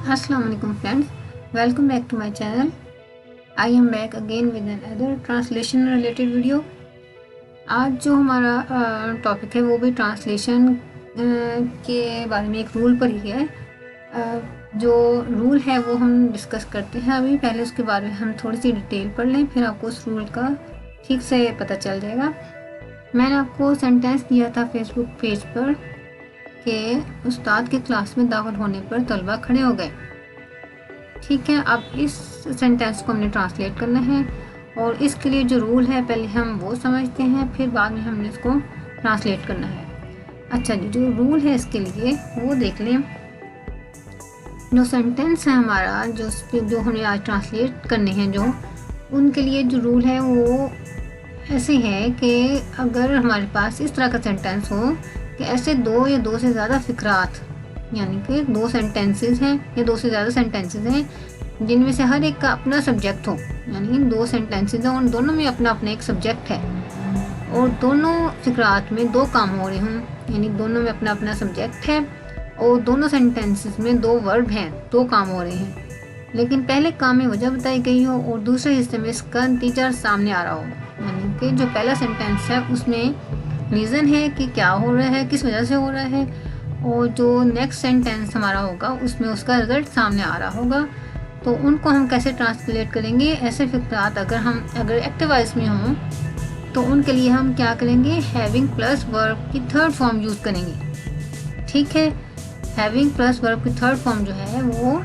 Assalamu alaikum friends, welcome back to my channel. I am back again with another translation related video. आज जो हमारा topic है वो भी ट्रांसलेशन के बारे में एक रूल पर ही है। जो रूल है वो हम डिस्कस करते हैं अभी। पहले उसके बारे में हम थोड़ी सी डिटेल पढ़ लें, फिर आपको उस रूल का ठीक से पता चल जाएगा। मैंने आपको सेंटेंस दिया था फेसबुक पेज पर कि उस्ताद की क्लास में दाखिल होने पर तलबा खड़े हो गए। ठीक है, अब इस सेंटेंस को हमने ट्रांसलेट करना है और इसके लिए जो रूल है पहले हम वो समझते हैं, फिर बाद में हमने इसको ट्रांसलेट करना है। अच्छा जी, जो रूल है इसके लिए वो देख लें। जो सेंटेंस है हमारा जो हमें आज ट्रांसलेट करने हैं, जो उनके लिए जो रूल है वो ऐसे है कि अगर हमारे पास इस तरह का सेंटेंस हो कि ऐसे दो या दो से ज़्यादा फ़िक्रात, यानी कि दो सेंटेंसेस हैं या दो से ज़्यादा सेंटेंसेस हैं जिनमें से हर एक का अपना सब्जेक्ट हो, यानी दो सेंटेंसेस हैं और दोनों में अपना अपना एक सब्जेक्ट है और दोनों फ़िक्रात में दो काम हो रहे हों, यानी दोनों में अपना अपना सब्जेक्ट है और दोनों सेंटेंसेस में दो वर्ब हैं, दो काम हो रहे हैं, लेकिन पहले काम में वजह बताई गई हो और दूसरे हिस्से में इसका नतीजा सामने आ रहा हो। यानी कि जो पहला सेंटेंस है उसमें रीज़न है कि क्या हो रहा है, किस वजह से हो रहा है, और जो नेक्स्ट सेंटेंस हमारा होगा उसमें उसका रिजल्ट सामने आ रहा होगा। तो उनको हम कैसे ट्रांसलेट करेंगे? ऐसे फ़िक्रात अगर एक्टिव वॉइस में हों तो उनके लिए हम क्या करेंगे? हैविंग प्लस वर्ब की थर्ड फॉर्म यूज़ करेंगे। ठीक है, हैविंग प्लस वर्ब की थर्ड फॉर्म जो है वो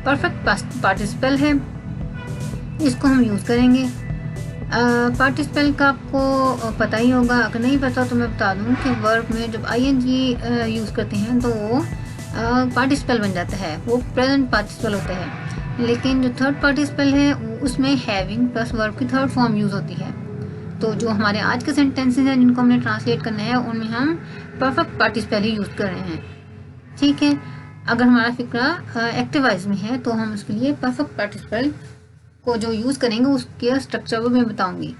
परफेक्ट पार्टिसिपल है, इसको हम यूज़ करेंगे। पार्टिसिपल का आपको पता ही होगा, अगर नहीं पता तो मैं बता दूं कि वर्ब में जब ing यूज़ करते हैं तो वो पार्टिसिपल बन जाता है, वो प्रेजेंट पार्टिसिपल होता है। लेकिन जो थर्ड पार्टिसिपल है उसमें हैविंग प्लस वर्ब की थर्ड फॉर्म यूज़ होती है। तो जो हमारे आज के सेंटेंसेस हैं जिनको हमने ट्रांसलेट करना है उनमें हम परफेक्ट पार्टिसिपल ही यूज़ कर रहे हैं। ठीक है, अगर हमारा फिक्रा एक्टिव वॉइस में है तो हम उसके लिए परफेक्ट पार्टिसिपल को जो यूज़ करेंगे उसके स्ट्रक्चर को मैं बताऊंगी।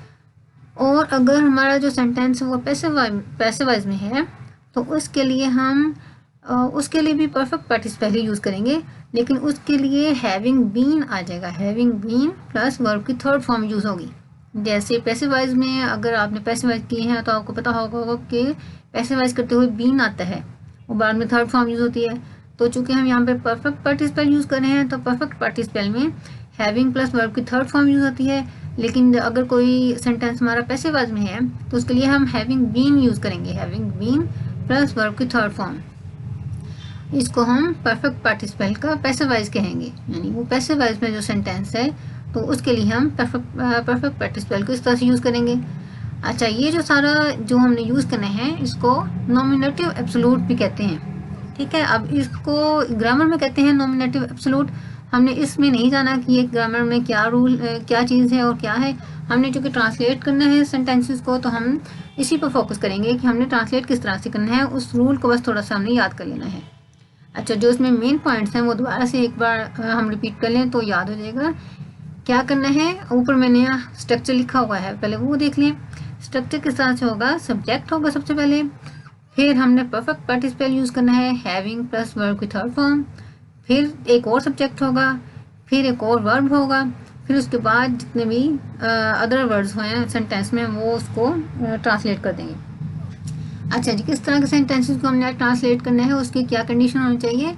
और अगर हमारा जो सेंटेंस है वो पैसिव वॉइस में है तो उसके लिए भी परफेक्ट पार्टिसिपल ही यूज़ करेंगे, लेकिन उसके लिए हैविंग बीन आ जाएगा। हैविंग बीन प्लस वर्ब की थर्ड फॉर्म यूज़ होगी। जैसे पैसिव वॉइस में अगर आपने पैसिव वॉइस किए हैं तो आपको पता होगा कि पैसिव वॉइस करते हुए बीन आता है और बाद में थर्ड फॉर्म यूज़ होती है। तो चूँकि हम यहाँ पे परफेक्ट पार्टिसिपल यूज़ कर रहे हैं तो परफेक्ट पार्टिसिपल में हैविंग प्लस वर्ब की थर्ड फॉर्म यूज़ होती है, लेकिन अगर कोई सेंटेंस हमारा पैसिव वॉइस में है तो उसके लिए हम हैविंग बीन यूज़ करेंगे। हैविंग बीन प्लस वर्ब की थर्ड फॉर्म, इसको हम परफेक्ट पार्टिसिपल का पैसिव वॉइस कहेंगे। यानी वो पैसिव वॉइस में जो सेंटेंस है तो उसके लिए हम परफेक्ट पार्टिसिपल को इस तरह से यूज़ करेंगे। अच्छा, ये जो सारा जो हमने यूज़ करना है इसको नॉमिनेटिव एब्सोल्यूट भी कहते हैं। ठीक है, अब इसको ग्रामर में कहते हैं नॉमिनेटिव एब्सोल्यूट। हमने इसमें नहीं जाना कि ये ग्रामर में क्या चीज़ है और क्या है। हमने चूँकि ट्रांसलेट करना है सेंटेंसेस को तो हम इसी पर फोकस करेंगे कि हमने ट्रांसलेट किस तरह से करना है। उस रूल को बस थोड़ा सा हमने याद कर लेना है। अच्छा, जो इसमें मेन पॉइंट्स हैं वो दोबारा से एक बार हम रिपीट कर लें तो याद हो जाएगा क्या करना है। ऊपर मैंने स्ट्रक्चर लिखा हुआ है, पहले वो देख लें। स्ट्रक्चर किस तरह से होगा? सब्जेक्ट होगा सबसे पहले, फिर हमने परफेक्ट पार्टिसिपल यूज़ करना है हैविंग प्लस वर्ब की थर्ड फॉर्म, फिर एक और सब्जेक्ट होगा, फिर एक और वर्ब होगा, फिर उसके बाद जितने भी अदर वर्ड्स हैं सेंटेंस में वो उसको ट्रांसलेट कर देंगे। अच्छा जी, किस तरह के सेंटेंसेस को हमने ट्रांसलेट करना है, उसकी क्या कंडीशन होनी चाहिए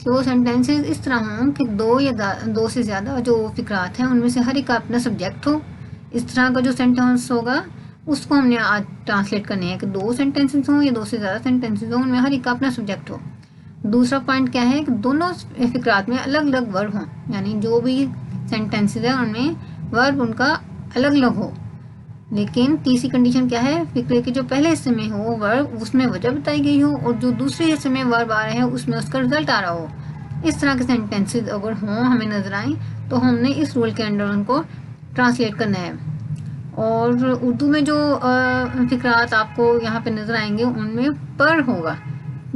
कि वो सेंटेंसेस इस तरह हों कि दो से ज़्यादा जो फिक्रात हैं उनमें से हर एक का अपना सब्जेक्ट हो। इस तरह का जो सेंटेंस होगा उसको हमने आज ट्रांसलेट करने हैं कि दो सेंटेंसेस हों या दो से ज़्यादा सेंटेंसेस हों, उनमें हर एक का अपना सब्जेक्ट हो। दूसरा पॉइंट क्या है कि दोनों फिक्रात में अलग अलग वर्ब हों, यानी जो भी सेंटेंसेस है उनमें वर्ब उनका अलग अलग हो। लेकिन तीसरी कंडीशन क्या है? फिक्रे के जो पहले हिस्से में हो वर्ब उसमें वजह बताई गई हो और जो दूसरे हिस्से में वर्ब आ रहे हैं उसमें उसका रिजल्ट आ रहा हो। इस तरह के सेंटेंसेस अगर हों हमें नजर आए तो हमने इस रूल के अंडर उनको ट्रांसलेट करना है। और उर्दू में जो फिक्रात आपको यहाँ पे नजर आएंगे उनमें पर होगा,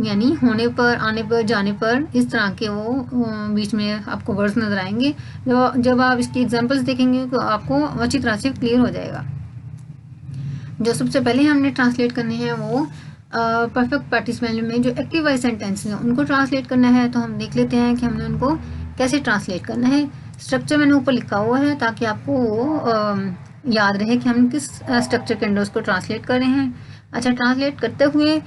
यानी होने पर, आने पर, जाने पर, इस तरह के वो बीच में आपको वर्ड्स नजर आएंगे। जब आप इसकी एग्जांपल्स देखेंगे तो आपको अच्छी तरह से क्लियर हो जाएगा। जो सबसे पहले हमने ट्रांसलेट करने हैं वो परफेक्ट पार्टिसिपल में जो एक्टिव वॉइस सेंटेंस हैं उनको ट्रांसलेट करना है। तो हम देख लेते हैं कि हमने उनको कैसे ट्रांसलेट करना है। स्ट्रक्चर मैंने ऊपर लिखा हुआ है ताकि आपको वो याद रहे कि हम किस स्ट्रक्चर के अंदर उसको ट्रांसलेट कर रहे हैं। अच्छा, ट्रांसलेट करते हुए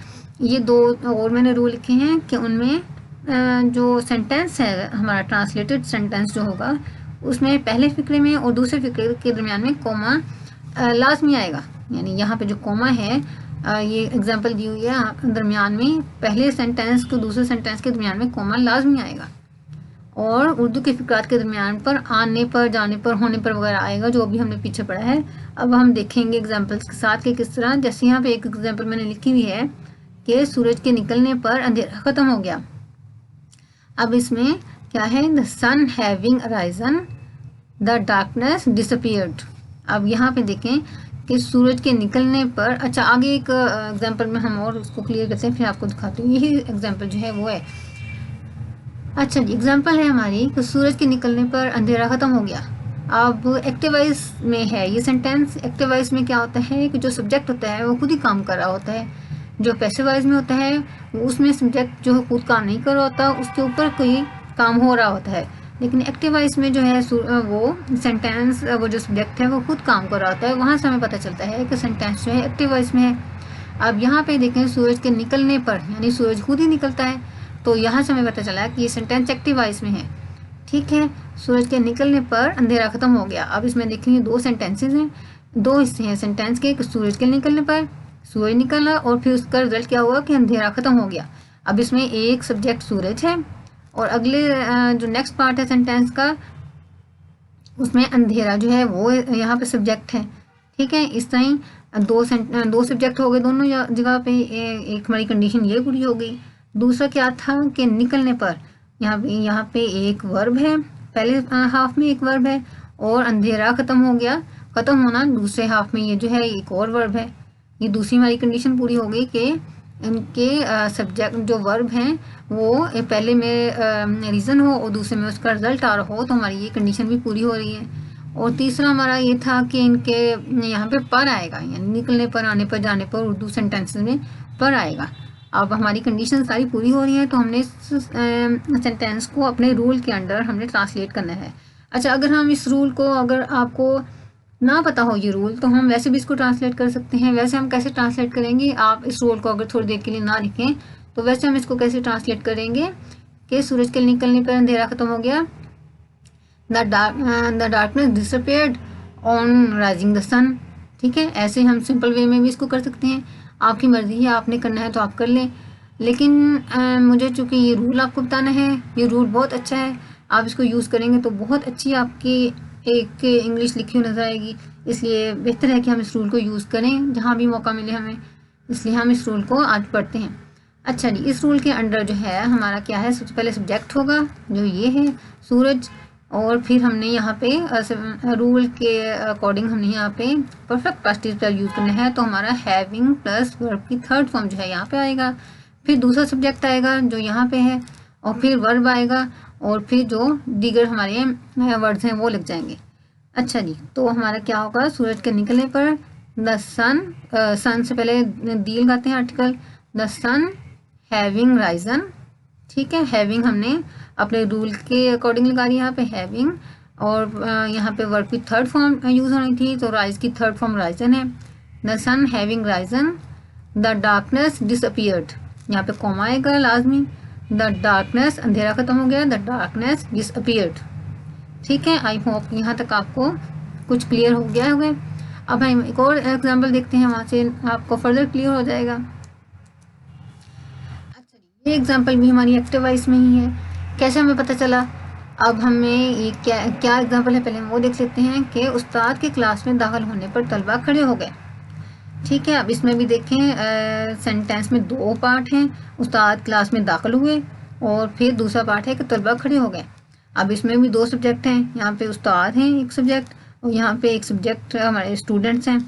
ये दो और मैंने रूल लिखे हैं कि उनमें जो सेंटेंस है हमारा ट्रांसलेटेड सेंटेंस जो होगा उसमें पहले फिक्रे में और दूसरे फिक्रे के दरमियान में कोमा लाजमी आएगा। यानी यहाँ पे जो कोमा है ये एग्जांपल दी हुई है, दरमियान में पहले सेंटेंस को दूसरे सेंटेंस के दरमियान में कोमा लाजमी आएगा। और उर्दू के फिक्रात के दरमियान पर आने पर, जाने पर, होने पर वगैरह आएगा, जो अभी हमने पीछे पढ़ा है। अब हम देखेंगे एग्जाम्पल्स के साथ कि किस तरह। जैसे यहाँ पे एक एग्जाम्पल मैंने लिखी हुई है कि सूरज के निकलने पर अंधेरा खत्म हो गया। अब इसमें क्या है, the sun having arisen the darkness disappeared. अब यहाँ पे देखें कि सूरज के निकलने पर, अच्छा आगे एक एग्जाम्पल में हम और उसको क्लियर करते हैं, फिर आपको दिखाती हूँ। यही एग्जाम्पल जो है वो है। अच्छा जी, एग्जाम्पल है हमारी कि सूरज के निकलने पर अंधेरा खत्म हो गया। अब एक्टिव वॉइस में है ये सेंटेंस। एक्टिव वॉइस में क्या होता है कि जो सब्जेक्ट होता है वो खुद ही काम कर रहा होता है। जो पैसिव वॉइस में होता है उसमें सब्जेक्ट जो खुद काम नहीं कर रहा होता, उसके ऊपर कोई काम हो रहा होता है। लेकिन एक्टिव वॉइस में जो है वो सेंटेंस, वो जो सब्जेक्ट है वो खुद काम कर रहा होता है। वहाँ से हमें पता चलता है कि सेंटेंस जो है एक्टिव वॉइस में है। अब यहाँ पे देखें सूरज के निकलने पर, यानी सूरज खुद ही निकलता है, तो यहाँ से हमें पता चला कि ये सेंटेंस एक्टिव वॉइस में है। ठीक है, सूरज के निकलने पर अंधेरा खत्म हो गया। अब इसमें देखेंगे दो सेंटेंसेस हैं, दो हिस्से हैं सेंटेंस के। सूरज के निकलने पर सूरज निकला और फिर उसका रिजल्ट क्या हुआ कि अंधेरा खत्म हो गया। अब इसमें एक सब्जेक्ट सूरज है और अगले जो नेक्स्ट पार्ट है सेंटेंस का उसमें अंधेरा जो है वो यहाँ पे सब्जेक्ट है। ठीक है, इस तरह दो सब्जेक्ट हो गए दोनों जगह पे। एक हमारी कंडीशन ये पूरी हो गई। दूसरा क्या था कि निकलने पर यहाँ पे एक वर्ब है, पहले हाफ में एक वर्ब है, और अंधेरा खत्म हो गया। खत्म होना दूसरे हाफ में ये जो है एक और वर्ब है। ये दूसरी हमारी कंडीशन पूरी हो गई कि इनके सब्जेक्ट जो वर्ब हैं वो पहले में रीज़न हो और दूसरे में उसका रिजल्ट आ रहा हो, तो हमारी ये कंडीशन भी पूरी हो रही है। और तीसरा हमारा ये था कि इनके यहाँ पे पर आएगा, यानी निकलने पर, आने पर, जाने पर, उर्दू सेंटेंसेस में पर आएगा। अब हमारी कंडीशन सारी पूरी हो रही है, तो हमने इस सेंटेंस को अपने रूल के अंडर हमने ट्रांसलेट करना है। अच्छा, अगर हम इस रूल को, अगर आपको ना पता हो ये रूल, तो हम वैसे भी इसको ट्रांसलेट कर सकते हैं। वैसे हम कैसे ट्रांसलेट करेंगे, आप इस रूल को अगर थोड़ी देर के लिए ना लिखें तो वैसे हम इसको कैसे ट्रांसलेट करेंगे कि सूरज के निकलने पर अंधेरा खत्म हो गया, the darkness disappeared on rising the sun. ठीक है, ऐसे हम सिंपल वे में भी इसको कर सकते हैं। आपकी मर्जी है, आपने करना है तो आप कर लें। लेकिन मुझे चूँकि ये रूल आपको बताना है, ये रूल बहुत अच्छा है, आप इसको यूज़ करेंगे तो बहुत अच्छी आपकी एक इंग्लिश लिखी हुई नज़र आएगी। इसलिए बेहतर है कि हम इस रूल को यूज़ करें जहाँ भी मौका मिले हमें। इसलिए हम इस रूल को आज पढ़ते हैं। अच्छा जी, इस रूल के अंडर जो है हमारा क्या है, सबसे पहले सब्जेक्ट होगा जो ये है सूरज, और फिर हमने यहाँ पे रूल के अकॉर्डिंग हमने यहाँ पे परफेक्ट पास्ट टेंस यूज़ करना है। तो हमारा हैविंग प्लस वर्ब की थर्ड फॉर्म जो है यहाँ पे आएगा, फिर दूसरा सब्जेक्ट आएगा जो यहाँ पे है, और फिर वर्ब आएगा, और फिर जो दीगर हमारे वर्ड्स हैं वो लग जाएंगे। अच्छा जी, तो हमारा क्या होगा, सूरज के निकलने पर द सन, सन से पहले दी लगाते हैं article, the sun having risen. ठीक है, हैविंग हमने अपने रूल के अकॉर्डिंग लगा रही है यहाँ पे हैविंग, और यहाँ पे वर्ब की थर्ड फॉर्म यूज़ होनी थी, तो राइज की थर्ड फॉर्म राइजन है। The sun having risen the darkness disappeared, यहाँ पे कॉमा आएगा लाजमी। द डार्कनेस, अंधेरा खत्म हो गया, द डार्कनेस डिसअपियर्ड। ठीक है, आई होप यहाँ तक आपको कुछ क्लियर हो गया होगा। अब हम एक और एग्जाम्पल देखते हैं, वहाँ से आपको फर्दर क्लियर हो जाएगा। अच्छा, ये एग्जाम्पल भी हमारी एक्टिव वॉइस में ही है। कैसे हमें पता चला, अब हमें ये क्या एग्जाम्पल है पहले हम वो देख लेते हैं कि उस्ताद के क्लास में दाखिल होने पर तलबा खड़े हो गए। ठीक है, अब इसमें भी देखें सेंटेंस में दो पार्ट हैं, उस्ताद क्लास में दाखिल हुए और फिर दूसरा पार्ट है कि तलबा खड़े हो गए। अब इसमें भी दो सब्जेक्ट हैं, यहाँ पे उस्ताद हैं एक सब्जेक्ट, और यहाँ पे एक सब्जेक्ट हमारे स्टूडेंट्स हैं।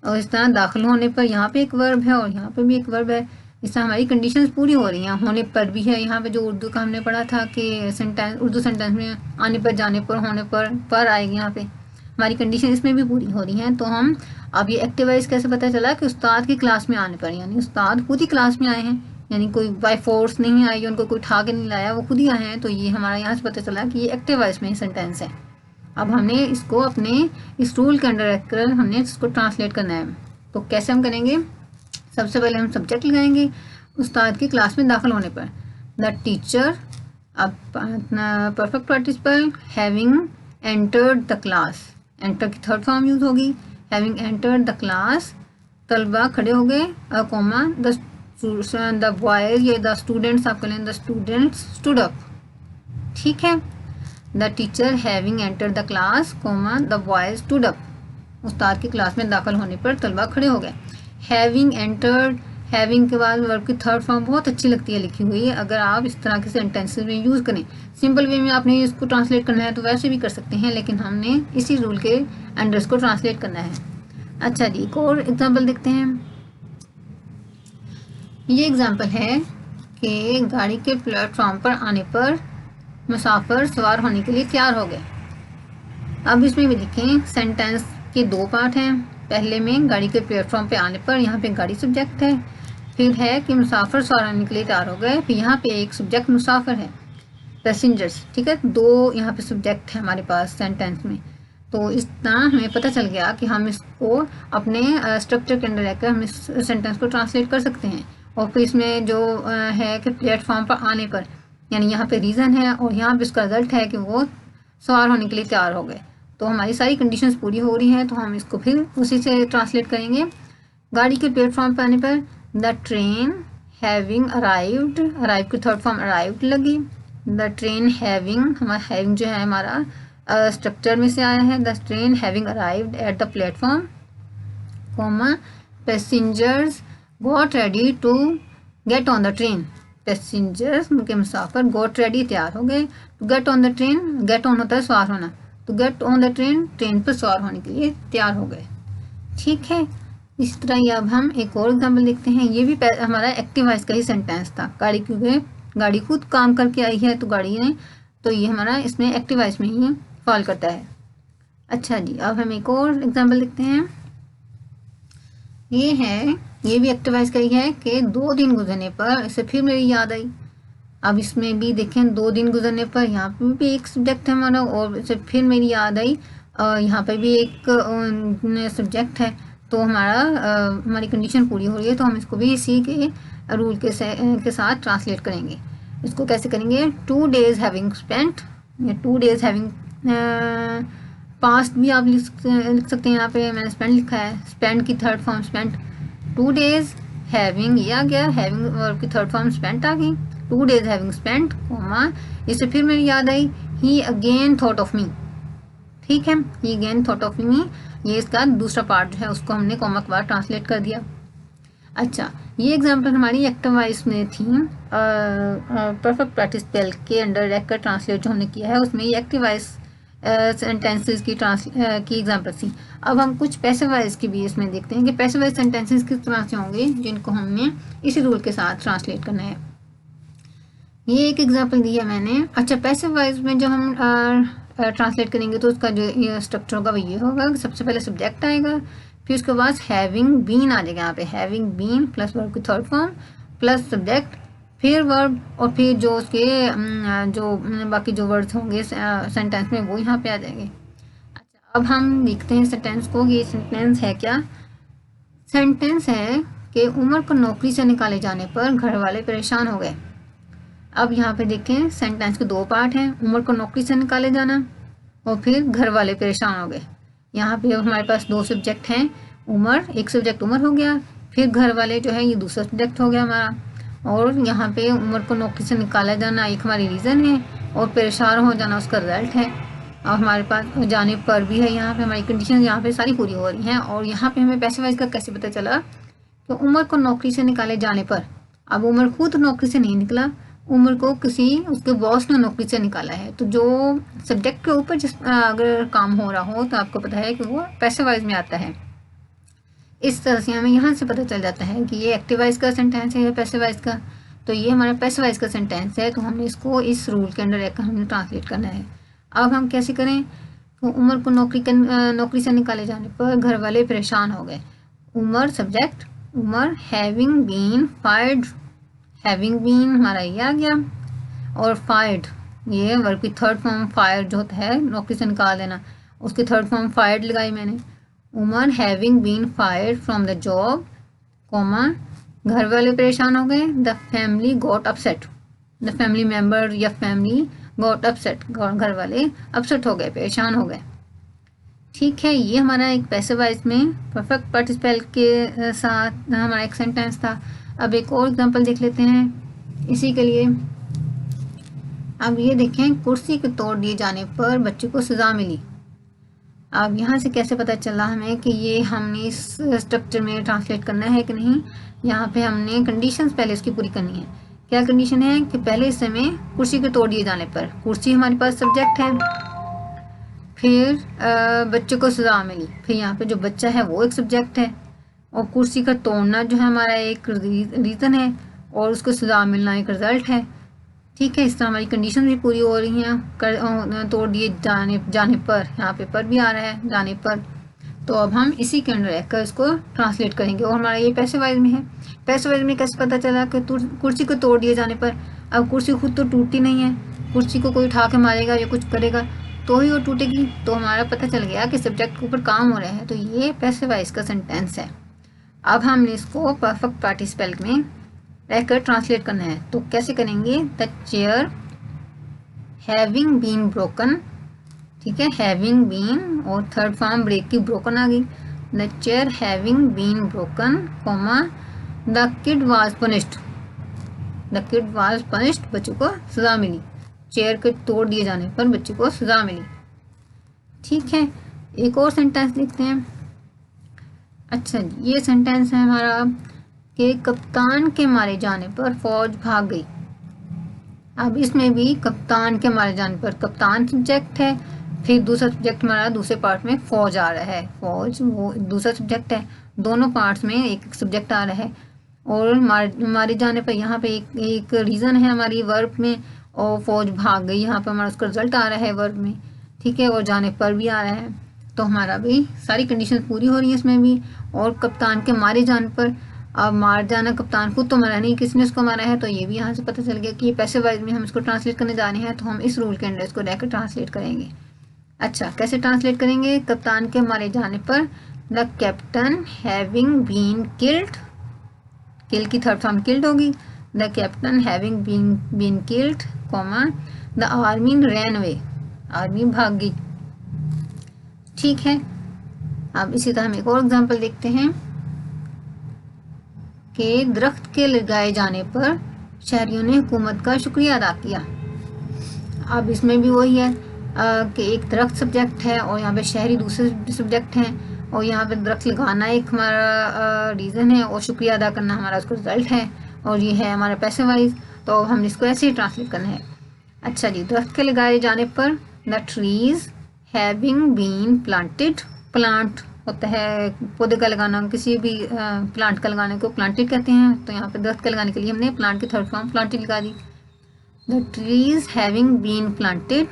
और इस तरह दाखिल होने पर यहाँ पे एक वर्ब है और यहाँ पे भी एक वर्ब है। इस तरह हमारी कंडीशंस पूरी हो रही हैं। होने पर भी है, यहाँ पे जो उर्दू का हमने पढ़ा था कि सेंटेंस, उर्दू सेंटेंस में आने पर, जाने पर, होने पर आएगी, यहाँ पे हमारी कंडीशन इसमें भी पूरी हो रही हैं। तो हम अब ये एक्टिव वॉइस कैसे पता चला कि उस्ताद की क्लास में आने पर, यानी उस्ताद खुद ही क्लास में आए हैं, यानी कोई बाय फोर्स नहीं आई, उनको कोई उठा के नहीं लाया, वो खुद ही आए हैं। तो ये हमारा यहाँ से पता चला कि ये एक्टिव वॉइस में ही सेंटेंस है। अब हमने इसको अपने इस रूल के अंडर रखकर हमने इसको ट्रांसलेट करना है। तो कैसे हम करेंगे, सबसे पहले हम सब्जेक्ट लगाएंगे उस्ताद की क्लास में दाखिल होने पर। द टीचर, अब perfect participle, having entered the class, enter की थर्ड फॉर्म यूज होगी, हैविंग एंटर्ड द क्लास, तलबा खड़े हो गए, कॉमा द बॉयज या द स्टूडेंट्स, आप करें द स्टूडेंट्स स्टूड अप, ठीक है। The teacher having entered the class, comma the boys stood up, उस्ताद की क्लास में दाखिल होने पर तलबा खड़े हो गए। हैविंग एंटर्ड, हैविंग के बाद वर्ब की थर्ड फॉर्म बहुत अच्छी लगती है लिखी हुई है। अगर आप इस तरह के सेंटेंसेस में यूज़ करें, सिंपल वे में आपने इसको ट्रांसलेट करना है तो वैसे भी कर सकते हैं, लेकिन हमने इसी रूल के अंडर इसको ट्रांसलेट करना है। अच्छा जी, एक और एग्जाम्पल देखते हैं। ये एग्जाम्पल है कि गाड़ी के प्लेटफॉर्म पर आने पर मुसाफिर सवार होने के लिए तैयार हो गए। अब इसमें भी देखें, सेंटेंस के दो पार्ट हैं। पहले में गाड़ी के प्लेटफॉर्म पे आने पर, यहाँ पे गाड़ी सब्जेक्ट है, फिर है कि मुसाफिर सवार होने के लिए तैयार हो गए, फिर यहाँ पे एक सब्जेक्ट मुसाफिर है, पैसेंजर्स, ठीक है। दो यहाँ पे सब्जेक्ट है हमारे पास सेंटेंस में। तो इस तरह हमें पता चल गया कि हम इसको अपने स्ट्रक्चर के अंदर रहकर हम इस सेंटेंस को ट्रांसलेट कर सकते हैं। और फिर इसमें जो है कि प्लेटफॉर्म पर आने पर, यानी यहाँ पे रीज़न है और यहाँ पे इसका रिजल्ट है कि वो सवार होने के लिए तैयार हो गए। तो हमारी सारी कंडीशंस पूरी हो रही हैं, तो हम इसको फिर उसी से ट्रांसलेट करेंगे। गाड़ी के प्लेटफॉर्म पर आने पर the train having arrived, arrive की थर्ड फॉर्म अराइव्ड लगी। द ट्रेन हैविंग, हमारा हैविंग जो है हमारा स्ट्रक्चर में से आया है। The train having arrived at the platform, comma passengers got ready to get on the train, passengers उनके मुसाफिर गॉट रेडी तैयार हो गए। To get on the train, get on होता है सवार होना, तो get on the train, train पर सवार होने के लिए तैयार हो गए, ठीक है। इस तरह ही अब हम एक और एग्जाम्पल देखते हैं। ये भी हमारा एक्टिव वॉइस का ही सेंटेंस था। गाड़ी क्योंकि गाड़ी खुद काम करके आई है तो गाड़ी ने, तो ये हमारा इसमें एक्टिव वॉइस में ही फॉल करता है। अच्छा जी, अब हम एक और एग्जाम्पल देखते हैं। ये है, ये भी एक्टिव वॉइस का ही है कि 2 दिन गुजरने पर इसे फिर मेरी याद आई। अब इसमें भी देखें, 2 दिन गुजरने पर, यहाँ पे भी एक सब्जेक्ट है हमारा और इसे फिर मेरी याद आई, यहाँ पे भी एक सब्जेक्ट है। तो हमारी कंडीशन पूरी हो रही है, तो हम इसको भी इसी के रूल के साथ ट्रांसलेट करेंगे। इसको कैसे करेंगे, 2 days हैविंग स्पेंट, या 2 days हैविंग पास्ट भी आप लिख सकते हैं। यहाँ पे मैंने स्पेंड लिखा है, स्पेंड की third form spent, 2 days having ये आ गया, हैविंग वर्ब की थर्ड फॉर्म स्पेंट आ गई। 2 days हैविंग स्पेंट, कॉमा, इससे फिर मेरी याद आई, ही अगेन थॉट ऑफ मी, ठीक है। ही अगेन थॉट ऑफ मी, ये इसका दूसरा पार्ट जो है उसको हमने कॉमा के बाद ट्रांसलेट कर दिया। अच्छा, ये एग्जांपल हमारी एक्टिव वॉइस में थी। परफेक्ट पार्टिसिपल के अंडर रहकर ट्रांसलेट जो हमने किया है उसमें ये एक्टिव वॉइस सेंटेंसेस की एग्जांपल थी। अब हम कुछ पैसिव वॉइस की भी इसमें देखते हैं कि पैसिव वॉइस सेंटेंसेस किस तरह से होंगे, जिनको हमने इसी रूल के साथ ट्रांसलेट करना है। ये एक एग्जांपल दिया मैंने। अच्छा, पैसिव वॉइस में जब हम ट्रांसलेट करेंगे तो उसका जो स्ट्रक्चर होगा वो ये होगा, सबसे पहले सब्जेक्ट आएगा, फिर उसके बाद हैविंग बीन आ जाएगा। यहाँ पे हैविंग बीन प्लस वर्ब की थर्ड फॉर्म प्लस सब्जेक्ट, फिर वर्ब, और फिर जो उसके जो बाकी जो वर्ड्स होंगे सेंटेंस में वो यहाँ पे आ जाएंगे। अच्छा, अब हम लिखते हैं सेंटेंस को। ये सेंटेंस है क्या, सेंटेंस है कि उमर को नौकरी से निकाले जाने पर घर वाले परेशान हो गए। अब यहाँ पे देखें, सेंटेंस के 2 पार्ट हैं, उमर को नौकरी से निकाले जाना और फिर घर वाले परेशान हो गए। यहाँ पे हमारे पास 2 सब्जेक्ट हैं, उमर, एक सब्जेक्ट उमर हो गया, फिर घर वाले जो है ये दूसरा सब्जेक्ट हो गया हमारा। और यहाँ पे उमर को नौकरी से निकाला जाना एक हमारी रीज़न है और परेशान हो जाना उसका रिजल्ट है। और हमारे पास जाने पर भी है, यहाँ पे हमारी कंडीशन यहाँ पे सारी पूरी हो रही हैं। और यहाँ पे हमें पैसिव वॉइस का कैसे पता चला कि उमर को नौकरी से निकाले जाने पर, अब उमर खुद नौकरी से नहीं निकला, उमर को किसी उसके बॉस ने नौकरी से निकाला है। तो जो सब्जेक्ट के ऊपर जिस अगर काम हो रहा हो तो आपको पता है कि वो पैसिव वॉइस में आता है। इस तरह से हमें यहाँ से पता चल जाता है कि ये एक्टिव वॉइस का सेंटेंस है या पैसिव वॉइस का। तो ये हमारा पैसिव वॉइस का सेंटेंस है, तो हमने इसको इस रूल के अंडर रहकर हमने ट्रांसलेट करना है। अब हम कैसे करें, तो उमर को नौकरी से निकाले जाने पर घर वाले परेशान हो गए। Umar subject, Umar having been fired, having been हमारा ये आ गया, और फायर्ड ये वर्ब की थर्ड फॉर्म फायर जो होता है नौकरी से निकाल देना, उसकी थर्ड फॉर्म फायर्ड लगाई मैंने। Umar having been fired from the job, comma घर वाले परेशान हो गए। The family got upset, the family member या फैमिली गॉट अपसेट, घर वाले अपसेट हो गए, परेशान हो गए। ठीक है, ये हमारा एक पैसिव वॉइस में परफेक्ट पार्टिसिपल के साथ हमारा एक सेंटेंस था। अब एक और एग्जांपल देख लेते हैं इसी के लिए। अब ये देखें, कुर्सी के तोड़ दिए जाने पर बच्चे को सज़ा मिली। अब यहाँ से कैसे पता चला हमें कि ये हमने इस स्ट्रक्चर में ट्रांसलेट करना है कि नहीं। यहाँ पे हमने कंडीशंस पहले इसकी पूरी करनी है। क्या कंडीशन है कि पहले इस समय कुर्सी के तोड़ दिए जाने पर, कुर्सी हमारे पास सब्जेक्ट है, फिर बच्चे को सज़ा मिली, फिर यहाँ पे जो बच्चा है वो एक सब्जेक्ट है, और कुर्सी का तोड़ना जो है हमारा एक रीज़न है, और उसको सज़ा मिलना एक रिज़ल्ट है। ठीक है, इस तरह हमारी कंडीशन भी पूरी हो रही हैं। तोड़ दिए जाने पर, यहाँ पे पर भी आ रहा है जाने पर, तो अब हम इसी के अंडर रहकर इसको ट्रांसलेट करेंगे। और हमारा ये पैसिव वॉइस में है। पैसिव वॉइस में कैसे पता चला कि कुर्सी को तोड़ दिए जाने पर, अब कुर्सी खुद तो टूटती नहीं है, कुर्सी को कोई उठा के मारेगा या कुछ करेगा तो ही वो टूटेगी। तो हमारा पता चल गया कि सब्जेक्ट के ऊपर काम हो रहा है, तो ये पैसिव वॉइस का सेंटेंस है। अब हमने इसको परफेक्ट पार्टिसिपल में रहकर ट्रांसलेट करना है। तो कैसे करेंगे, the chair having been broken, ठीक है, हैविंग बीन और थर्ड फॉर्म ब्रेक की ब्रोकन आ गई। The chair having been broken, comma the kid was punished, the kid was punished बच्चों को सजा मिली। चेयर के तोड़ दिए जाने पर बच्चे को सजा मिली। ठीक है, एक और सेंटेंस लिखते हैं। अच्छा, ये सेंटेंस है हमारा कि कप्तान के मारे जाने पर फौज भाग गई। अब इसमें भी कप्तान के मारे जाने पर, कप्तान सब्जेक्ट है, फिर दूसरा सब्जेक्ट हमारा दूसरे पार्ट में फौज आ रहा है, फौज वो दूसरा सब्जेक्ट है, दोनों पार्ट्स में एक सब्जेक्ट आ रहा है। और मारे जाने पर यहाँ पे एक रीज़न है हमारी वर्ब में, और फौज भाग गई यहाँ पर हमारा उसका रिजल्ट आ रहा है वर्ब में। ठीक है, और जाने पर भी आ रहा है, तो हमारा भी सारी कंडीशन पूरी हो रही है इसमें भी। और कप्तान के मारे जाने पर, अब मार जाना, कप्तान खुद तो मरा नहीं, किसने उसको मारा है, तो ये भी यहाँ से पता चल गया कि ये पैसिव वॉइस में हम इसको ट्रांसलेट करने जा रहे हैं, तो हम इस रूल के अंदर इसको रहकर ट्रांसलेट करेंगे। अच्छा, कैसे ट्रांसलेट करेंगे, कप्तान के मारे जाने पर, the captain having been killed, kill की थर्ड फॉर्म किल्ड होगी, the captain having been killed, comma the army ran away, army भाग गई। ठीक है, अब इसी तरह हम एक और एग्जांपल देखते हैं कि दरख्त के लगाए जाने पर शहरियों ने हुकूमत का शुक्रिया अदा किया। अब इसमें भी वही है कि एक दरख्त सब्जेक्ट है और यहाँ पे शहरी दूसरे सब्जेक्ट हैं, और यहाँ पे दरख्त लगाना एक हमारा रीज़न है और शुक्रिया अदा करना हमारा उसका रिजल्ट है, और ये है हमारा पैसिव वॉइस। तो हमने इसको ऐसे ही ट्रांसलेट करना है। अच्छा जी, दरख्त के लगाए जाने पर, the trees having been planted, plant होता है पौधे का लगाना, किसी भी प्लांट का लगाने को प्लांटेड कहते हैं, तो यहाँ पे दरख्त के लगाने के लिए हमने प्लांट की थर्ड फॉर्म प्लांटेड लगा दी। The trees having been planted,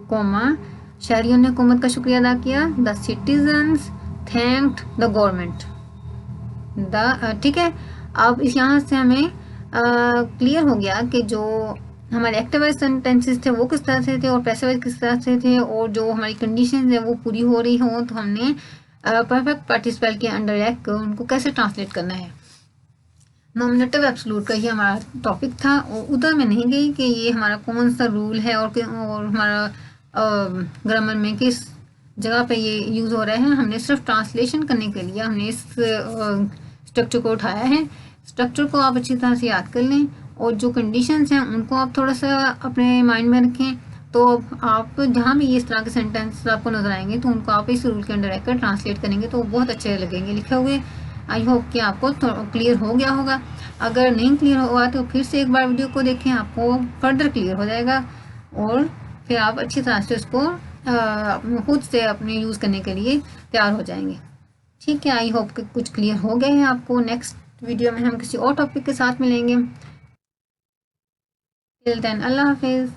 comma शहरियों ने हुकूमत का शुक्रिया अदा किया। The citizens thanked the government, the ठीक है। अब इस यहाँ से हमें क्लियर हो गया कि जो हमारे एक्टिव वॉइस सेंटेंसेस थे वो किस तरह से थे और पैसिव वॉइस किस तरह से थे, और जो हमारी कंडीशन है वो पूरी हो रही हो, तो हमने परफेक्ट पार्टिसिपल के अंडर रख कर उनको कैसे ट्रांसलेट करना है। नॉमिनेटिव एब्सोल्यूट का ही हमारा टॉपिक था, और उधर में नहीं गई कि ये हमारा कौन सा रूल है और हमारा ग्रामर में किस जगह पे ये यूज़ हो रहा है। हमने सिर्फ ट्रांसलेशन करने के लिए हमने इस स्ट्रक्चर को उठाया है। स्ट्रक्चर को आप अच्छी तरह से याद कर लें, और जो कंडीशंस हैं उनको आप थोड़ा सा अपने माइंड में रखें, तो आप जहाँ भी इस तरह के सेंटेंस आपको नजर आएंगे तो उनको आप इस रूल के अंडर रहकर ट्रांसलेट करेंगे तो बहुत अच्छे लगेंगे लिखे हुए। आई होप कि आपको क्लियर हो गया होगा। अगर नहीं क्लियर हुआ तो फिर से एक बार वीडियो को देखें, आपको फर्दर क्लियर हो जाएगा, और फिर आप अच्छी तरह से उसको खुद से अपने यूज़ करने के लिए तैयार हो जाएंगे। ठीक है, आई होप कि कुछ क्लियर हो गए हैं आपको। नेक्स्ट वीडियो में हम किसी और टॉपिक के साथ मिलेंगे। टिल देन, अल्लाह हाफिज़।